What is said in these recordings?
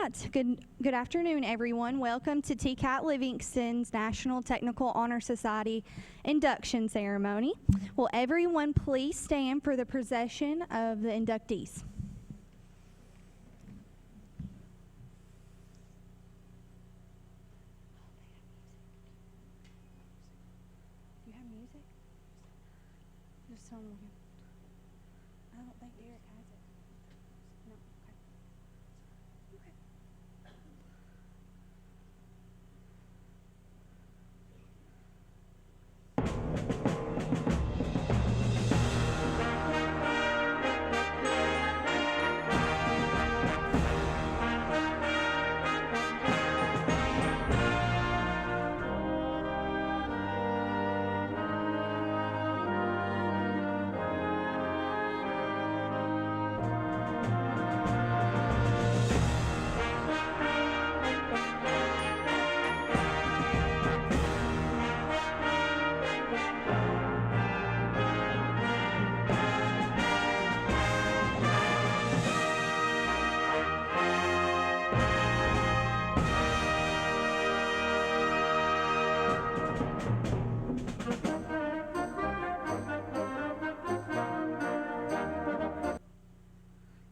right. Good afternoon, everyone. Welcome to TCAT Livingston's National Technical Honor Society induction ceremony. Will everyone please stand for the procession of the inductees? You have music? Just tell me. I don't think Derek has it. No. Okay. Okay.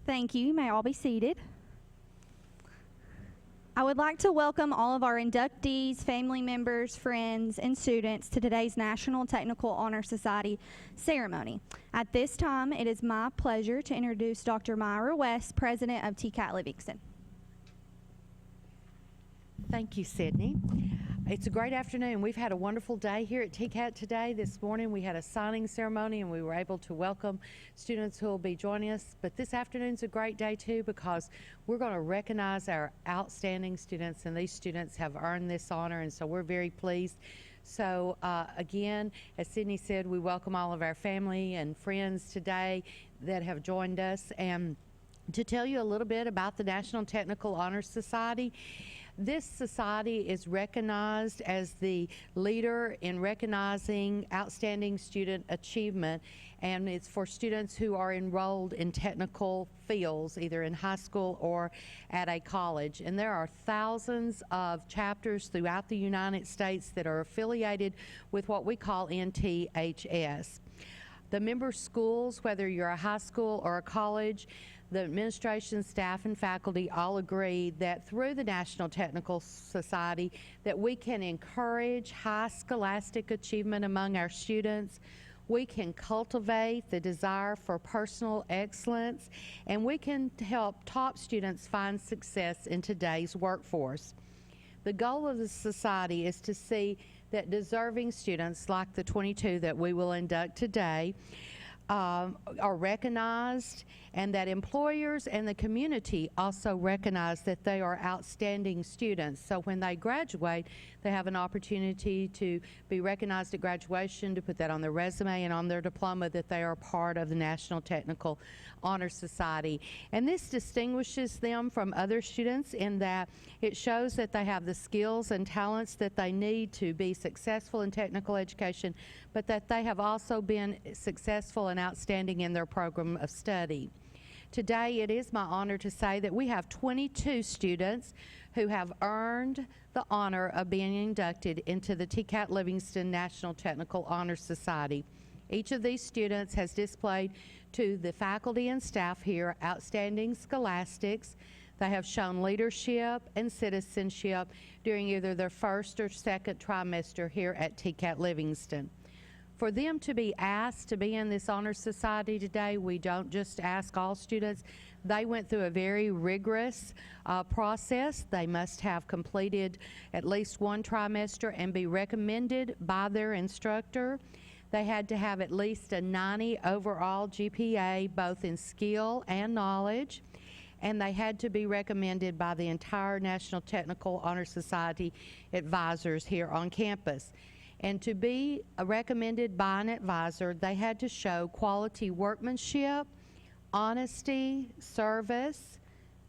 Thank you. You may all be seated. I would like to welcome all of our inductees, family members, friends, and students to today's National Technical Honor Society ceremony. At this time, it is my pleasure to introduce Dr. Myra West, President of TCAT Livingston. Thank you, Sydney. It's a great afternoon. We've had a wonderful day here at TCAT today. This morning we had a signing ceremony and we were able to welcome students who will be joining us. But this afternoon's a great day too because we're going to recognize our outstanding students, and these students have earned this honor, and so we're very pleased. So again, as Sydney said, we welcome all of our family and friends today that have joined us. And to tell you a little bit about the National Technical Honor Society, this society is recognized as the leader in recognizing outstanding student achievement, and it's for students who are enrolled in technical fields, either in high school or at a college. And there are thousands of chapters throughout the United States that are affiliated with what we call NTHS. The member schools, whether you're a high school or a college, the administration, staff, and faculty all agree that through the National Technical Society that we can encourage high scholastic achievement among our students, we can cultivate the desire for personal excellence, and we can help top students find success in today's workforce. The goal of the society is to see that deserving students, like the 22 that we will induct today, are recognized, and that employers and the community also recognize that they are outstanding students. So when they graduate, they have an opportunity to be recognized at graduation, to put that on their resume and on their diploma that they are part of the National Technical Honor Society. And this distinguishes them from other students in that it shows that they have the skills and talents that they need to be successful in technical education, but that they have also been successful and outstanding in their program of study. Today, it is my honor to say that we have 22 students who have earned the honor of being inducted into the TCAT Livingston National Technical Honor Society. Each of these students has displayed to the faculty and staff here outstanding scholastics. They have shown leadership and citizenship during either their first or second trimester here at TCAT Livingston. For them to be asked to be in this honor society today, we don't just ask all students. They went through a very rigorous process. They must have completed at least one trimester and be recommended by their instructor. They had to have at least a 90 overall GPA, both in skill and knowledge. And they had to be recommended by the entire National Technical Honor Society advisors here on campus. And to be recommended by an advisor, they had to show quality workmanship, honesty, service,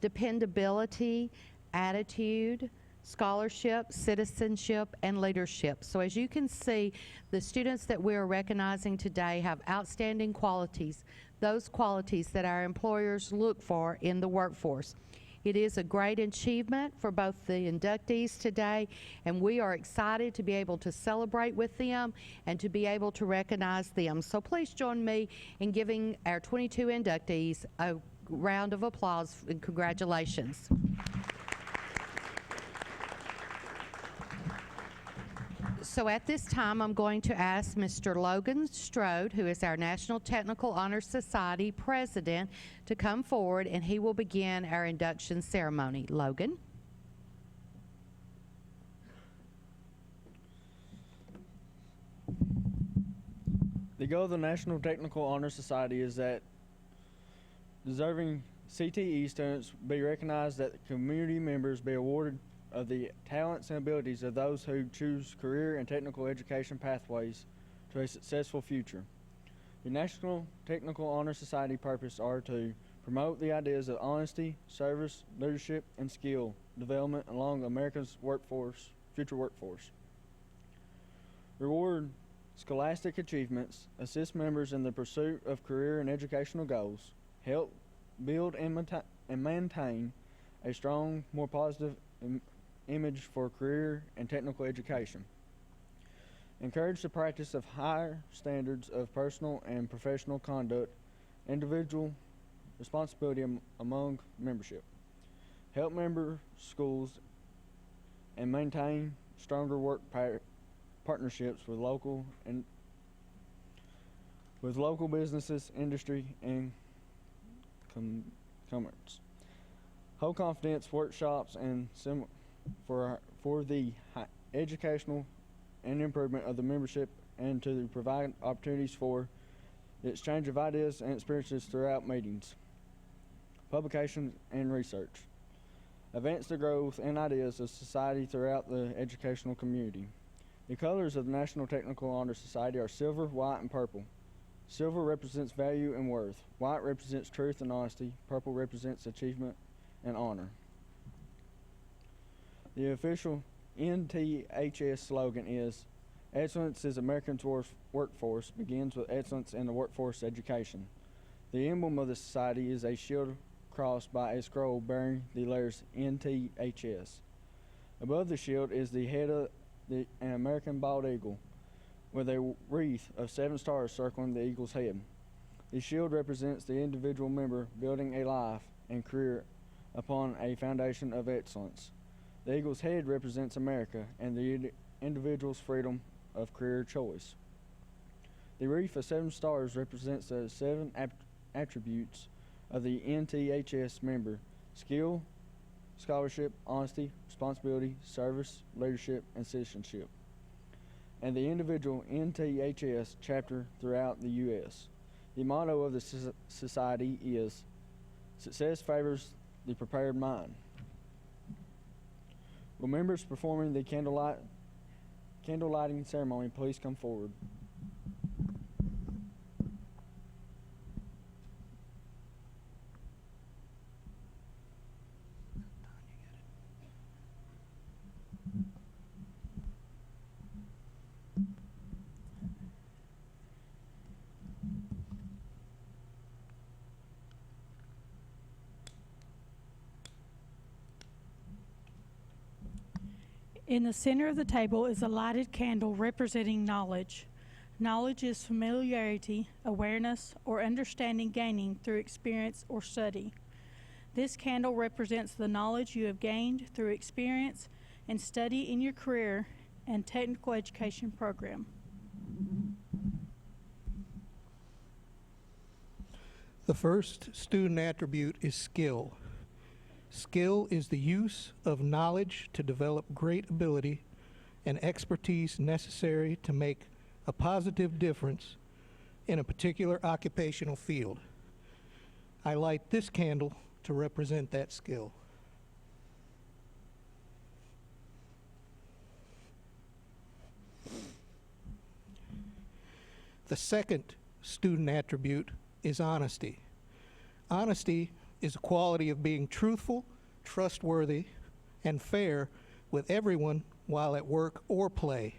dependability, attitude, scholarship, citizenship, and leadership. So as you can see, the students that we are recognizing today have outstanding qualities, those qualities that our employers look for in the workforce. It is a great achievement for both the inductees today, and we are excited to be able to celebrate with them and to be able to recognize them. So please join me in giving our 22 inductees a round of applause and congratulations. So at this time, I'm going to ask Mr. Logan Strode, who is our National Technical Honor Society president, to come forward, and he will begin our induction ceremony. Logan. The goal of the National Technical Honor Society is that deserving CTE students be recognized, that the community members be awarded of the talents and abilities of those who choose career and technical education pathways to a successful future. The National Technical Honor Society purpose are to promote the ideas of honesty, service, leadership, and skill development along America's future workforce. Reward scholastic achievements, assist members in the pursuit of career and educational goals, help build and maintain a strong, more positive image for career and technical education. Encourage the practice of higher standards of personal and professional conduct, individual responsibility among membership. Help member schools and maintain stronger work partnerships with local businesses, industry, and commerce. Hold confidence workshops and for the educational and improvement of the membership, and to provide opportunities for the exchange of ideas and experiences throughout meetings, publications, and research. Advance the growth and ideas of society throughout the educational community. The colors of the National Technical Honor Society are silver, white, and purple. Silver represents value and worth. White represents truth and honesty. Purple represents achievement and honor. The official NTHS slogan is, "Excellence is America's workforce, begins with excellence in the workforce education." The emblem of the society is a shield crossed by a scroll bearing the letters NTHS. Above the shield is the head of an American bald eagle with a wreath of 7 stars circling the eagle's head. The shield represents the individual member building a life and career upon a foundation of excellence. The eagle's head represents America and the individual's freedom of career choice. The wreath of 7 stars represents the 7 attributes of the NTHS member: skill, scholarship, honesty, responsibility, service, leadership, and citizenship. And the individual NTHS chapter throughout the U.S. The motto of the society is, "Success favors the prepared mind." Will members performing the candle lighting ceremony please come forward? In the center of the table is a lighted candle representing knowledge. Knowledge is familiarity, awareness, or understanding gaining through experience or study. This candle represents the knowledge you have gained through experience and study in your career and technical education program. The first student attribute is skill. Skill is the use of knowledge to develop great ability and expertise necessary to make a positive difference in a particular occupational field. I light this candle to represent that skill. The second student attribute is honesty. Honesty is a quality of being truthful, trustworthy, and fair with everyone while at work or play.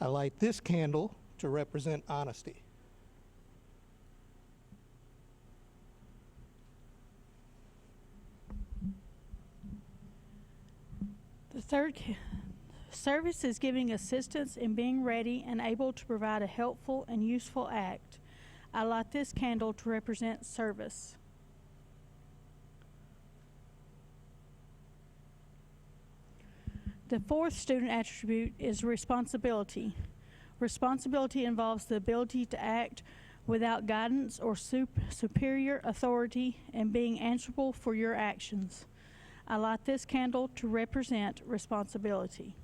I light this candle to represent honesty. Service is giving assistance in being ready and able to provide a helpful and useful act. I light this candle to represent service. The fourth student attribute is responsibility. Responsibility involves the ability to act without guidance or superior authority and being answerable for your actions. I light this candle to represent responsibility.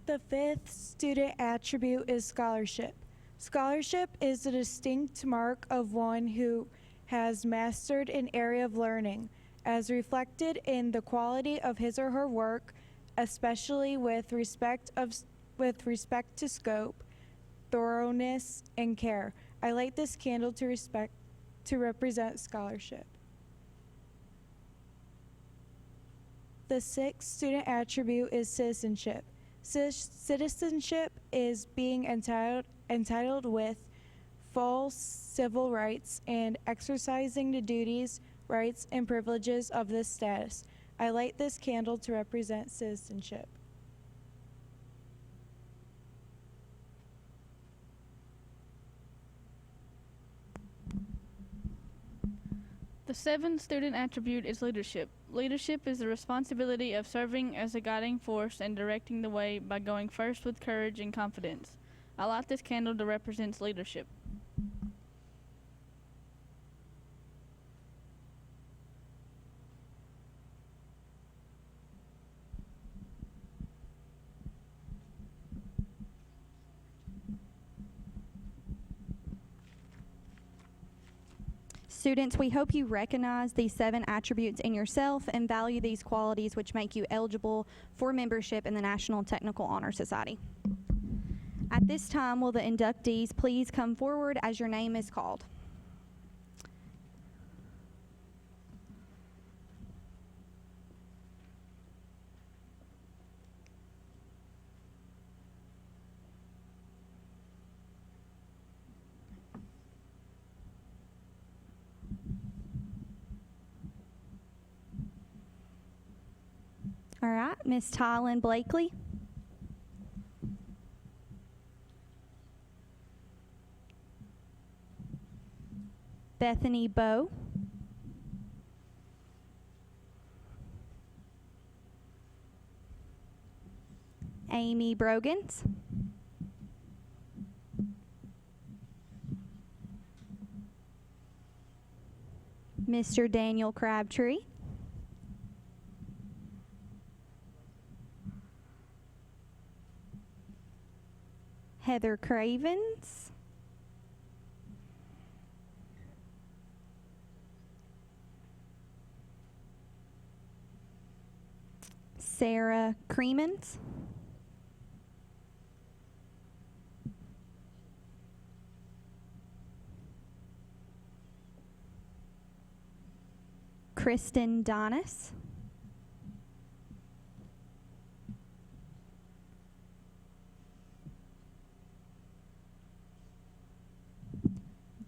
The fifth student attribute is scholarship. Scholarship is a distinct mark of one who has mastered an area of learning, as reflected in the quality of his or her work, especially with respect to scope, thoroughness, and care. I light this candle to represent scholarship. The sixth student attribute is citizenship. Citizenship is being entitled with full civil rights and exercising the duties, rights, and privileges of this status. I light this candle to represent citizenship. The seventh student attribute is leadership. Leadership is the responsibility of serving as a guiding force and directing the way by going first with courage and confidence. I light this candle to represent leadership. Students, we hope you recognize these 7 attributes in yourself and value these qualities which make you eligible for membership in the National Technical Honor Society. At this time, will the inductees please come forward as your name is called? All right, Miss Tylen Blakely. Bethany Bowe. Amy Brogans. Mr. Daniel Crabtree. Heather Cravens. Sarah Creemans. Kristen Donis.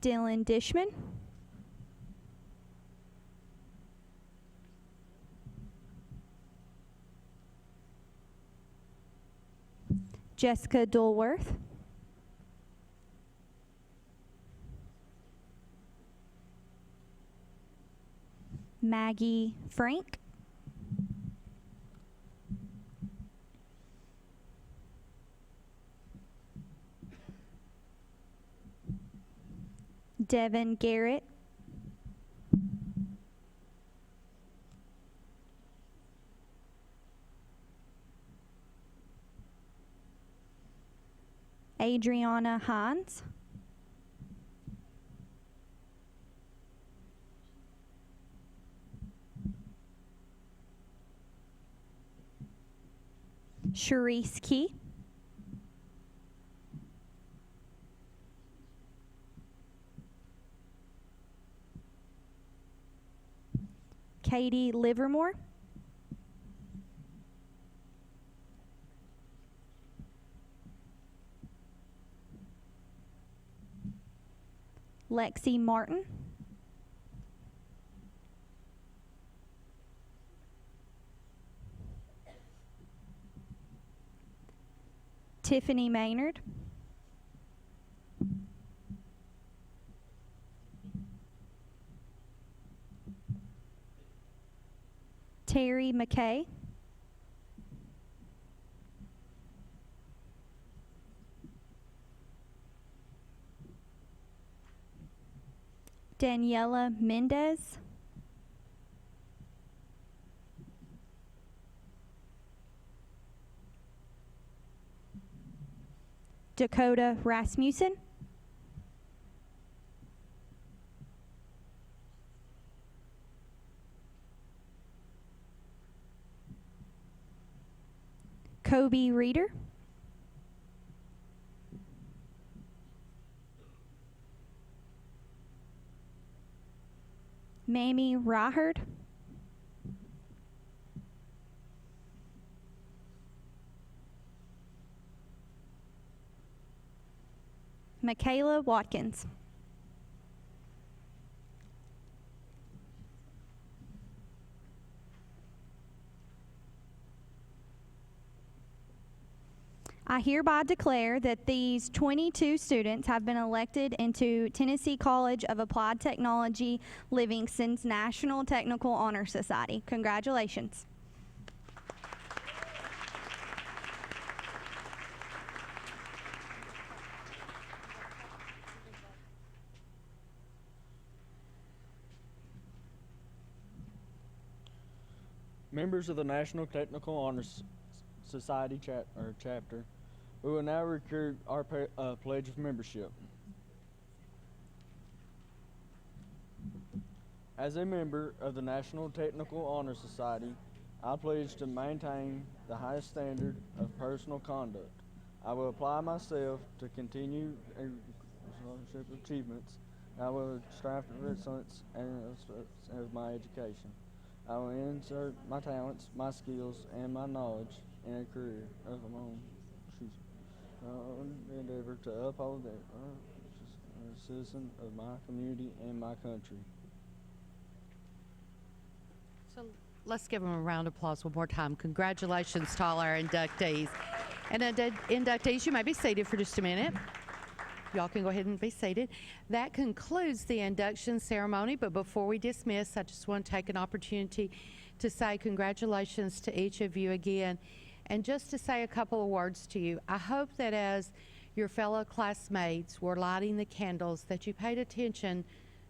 Dylan Dishman. Jessica Dulworth. Maggie Frank. Devin Garrett. Adriana Hines. Sharice Key. Katie Livermore. Lexi Martin. Tiffany Maynard. Terry McKay. Daniela Mendez. Dakota Rasmussen. Kobe Reeder. Mamie Rahard. Michaela Watkins. I hereby declare that these 22 students have been elected into Tennessee College of Applied Technology Livingston's National Technical Honor Society. Congratulations. Members of the National Technical Honor Society chapter, we will now record our pledge of membership. As a member of the National Technical Honor Society, I pledge to maintain the highest standard of personal conduct. I will apply myself to continue scholarship achievements. I will strive for excellence as my education. I will insert my talents, my skills, and my knowledge in a career of my own. Endeavor to uphold the citizen of my community and my country. So let's give them a round of applause one more time. Congratulations to all our inductees. And inductees, you may be seated for just a minute. Y'all can go ahead and be seated. That concludes the induction ceremony, but before we dismiss, I just want to take an opportunity to say congratulations to each of you again, and just to say a couple of words to you. I hope that as your fellow classmates were lighting the candles, that you paid attention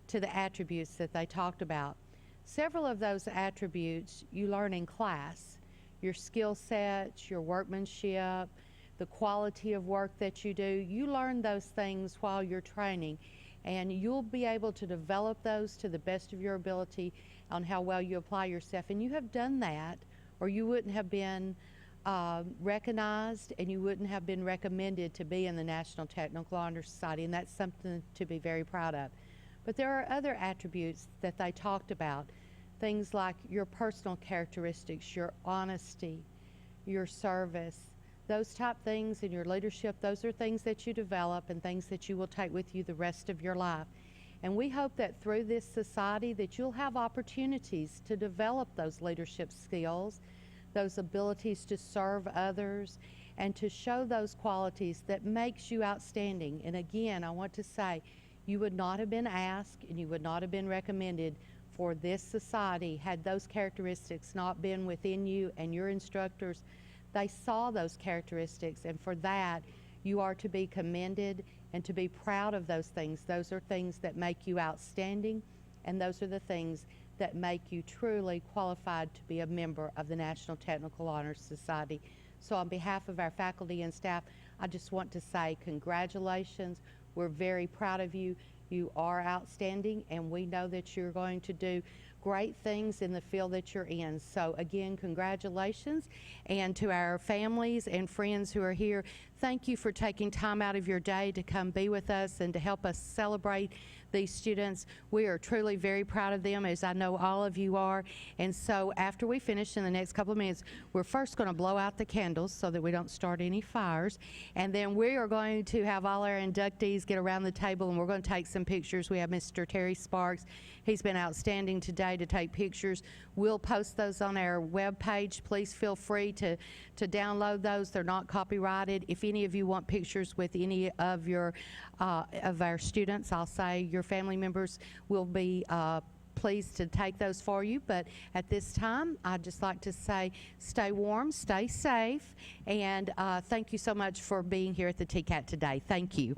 to the attributes that they talked about. Several of those attributes you learn in class: your skill sets, your workmanship, the quality of work that you do. You learn those things while you're training, and you'll be able to develop those to the best of your ability on how well you apply yourself. And you have done that, or you wouldn't have been recognized, and you wouldn't have been recommended to be in the National Technical Honor Society, and that's something to be very proud of. But there are other attributes that they talked about, things like your personal characteristics, your honesty, your service, those type things, in your leadership. Those are things that you develop and things that you will take with you the rest of your life. And we hope that through this society that you'll have opportunities to develop those leadership skills, those abilities to serve others, and to show those qualities that makes you outstanding. And again, I want to say, you would not have been asked and you would not have been recommended for this society had those characteristics not been within you and your instructors. They saw those characteristics, and for that, you are to be commended and to be proud of those things. Those are things that make you outstanding, and those are the things that make you truly qualified to be a member of the National Technical Honor Society. So on behalf of our faculty and staff, I just want to say congratulations. We're very proud of you. You are outstanding, and we know that you're going to do great things in the field that you're in. So again, congratulations. And to our families and friends who are here, thank you for taking time out of your day to come be with us and to help us celebrate these students. We are truly very proud of them, as I know all of you are. And so after we finish in the next couple of minutes, we're first going to blow out the candles so that we don't start any fires. And then we are going to have all our inductees get around the table, and we're going to take some pictures. We have Mr. Terry Sparks. He's been outstanding today to take pictures. We'll post those on our web page. Please feel free to download those. They're not copyrighted. If any of you want pictures with any of our students, I'll say your family members will be pleased to take those for you. But at this time, I'd just like to say stay warm, stay safe, and thank you so much for being here at the TCAT today. Thank you.